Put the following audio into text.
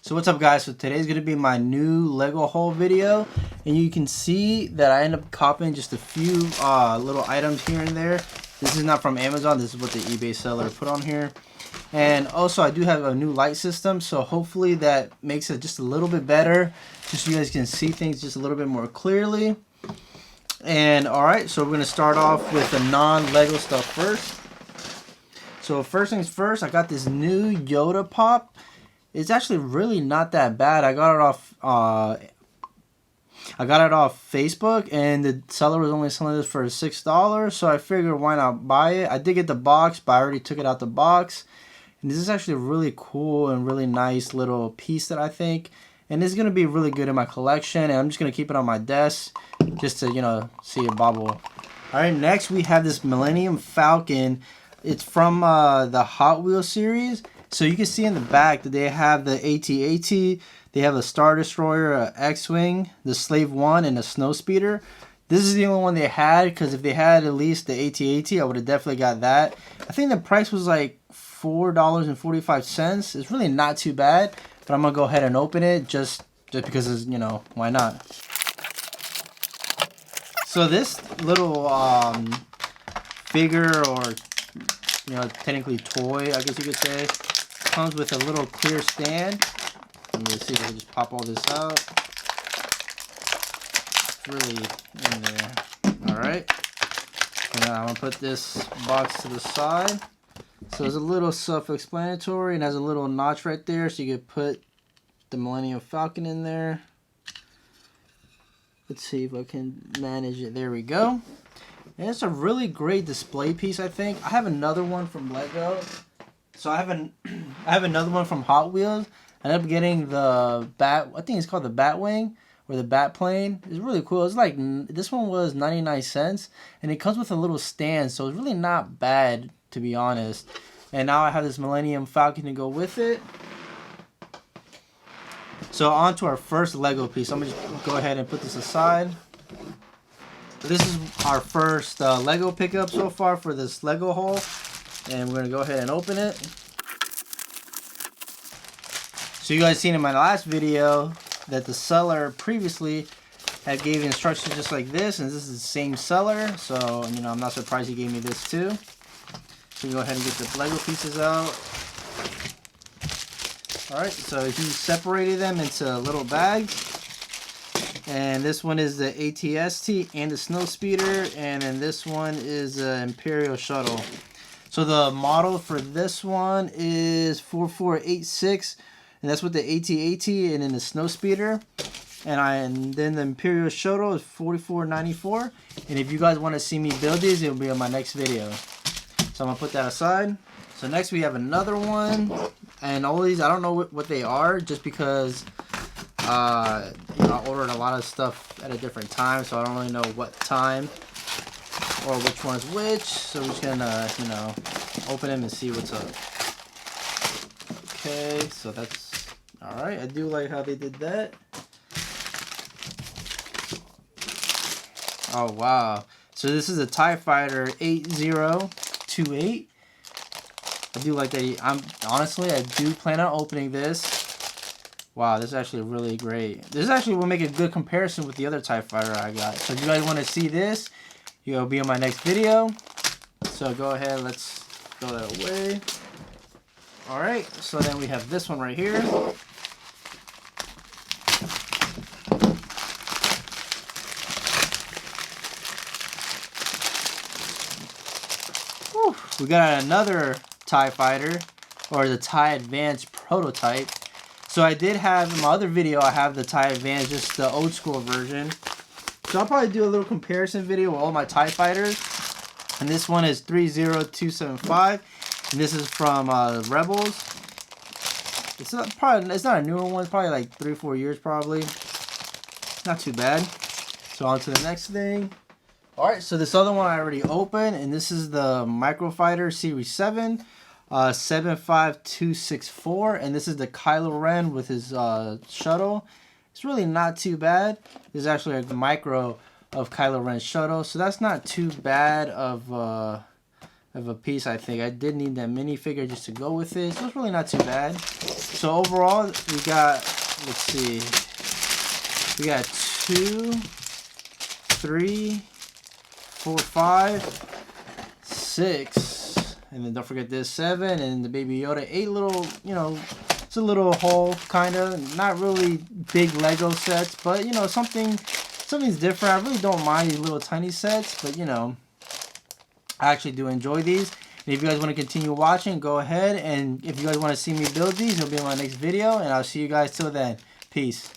So what's up guys, so today's going to be my new Lego haul video, and you can see that I end up copying just a few little items here and there. This is not from Amazon, this is what the eBay seller put on here. And also I do have a new light system, so hopefully that makes it just a little bit better, just so you guys can see things just a little bit more clearly. And alright, so we're going to start off with the non-Lego stuff first. So first things first, I got this new Yoda pop. It's actually really not that bad. I got it off Facebook, and the seller was only selling this for $6, so I figured why not buy it. I did get the box, but I already took it out the box. And this is actually a really cool and really nice little piece that I think, and it's gonna be really good in my collection. And I'm just gonna keep it on my desk just to, you know, see it bobble. All right, next we have this Millennium Falcon. It's from the Hot Wheels series. So you can see in the back that they have the AT-AT, they have a Star Destroyer, a X-Wing, the Slave 1, and a Snow Speeder. This is the only one they had, because if they had at least the AT-AT, I would have definitely got that. I think the price was like $4.45. It's really not too bad, but I'm going to go ahead and open it just because, it's, you know, why not? So this little figure, or, you know, technically toy, I guess you could say, comes with a little clear stand. Let me see if I can just pop all this out. It's really in there. Alright. And then I'm going to put this box to the side. So it's a little self-explanatory, and has a little notch right there, so you could put the Millennium Falcon in there. Let's see if I can manage it. There we go. And it's a really great display piece, I think. I have another one from Lego. So I have another one from Hot Wheels. I ended up getting the bat, I think it's called the Batwing, or the Bat Plane. It's really cool. It's like, this one was 99 cents, and it comes with a little stand, so it's really not bad, to be honest. And now I have this Millennium Falcon to go with it. So on to our first Lego piece. I'm going to just go ahead and put this aside. This is our first Lego pickup so far for this Lego haul, and we're going to go ahead and open it. So you guys seen in my last video that the seller previously had gave instructions just like this, and this is the same seller, so, you know, I'm not surprised he gave me this too. So we go ahead and get the Lego pieces out. Alright, so he separated them into little bags. And this one is the AT-ST and the Snow Speeder, and then this one is the Imperial Shuttle. So the model for this one is 4486, and that's with the AT-AT and then the Snow Speeder. And then the Imperial Shuttle is 4494. And if you guys want to see me build these, it'll be on my next video. So I'm going to put that aside. So next we have another one, and all these, I don't know what they are, just because you know, I ordered a lot of stuff at a different time, so I don't really know what time or which one is which. So we're just gonna, you know, open them and see what's up. Okay, so that's alright. I do like how they did that. Oh wow. So this is a TIE Fighter 8028. I do like that. Honestly, I do plan on opening this. Wow, this is actually really great. This actually will make a good comparison with the other TIE Fighter I got. So if you guys want to see this, you'll be in my next video. So go ahead, let's throw that away. Alright, so then we have this one right here. Whew, we got another TIE Fighter, or the TIE Advance prototype. So I did have, in my other video, I have the TIE Advance, just the old school version. So I'll probably do a little comparison video with all my TIE Fighters. And this one is 30275, and this is from Rebels. It's not a newer one, it's probably like 3 or 4 years probably. Not too bad. So on to the next thing. Alright, so this other one I already opened, and this is the Microfighter Series 7. 75264, and this is the Kylo Ren with his shuttle. It's really not too bad. This is actually a micro of Kylo Ren's shuttle, so that's not too bad of of a piece, I think. I did need that minifigure just to go with it. So it's really not too bad. So overall, we got, let's see, we got 2, 3, 4, 5, 6, and then don't forget this 7, and the Baby Yoda 8 little, you know, it's a little haul, kind of. Not really big Lego sets, but, you know, something's different. I really don't mind these little tiny sets, but, you know, I actually do enjoy these. And if you guys want to continue watching, go ahead. And if you guys want to see me build these, it'll be in my next video. And I'll see you guys till then. Peace.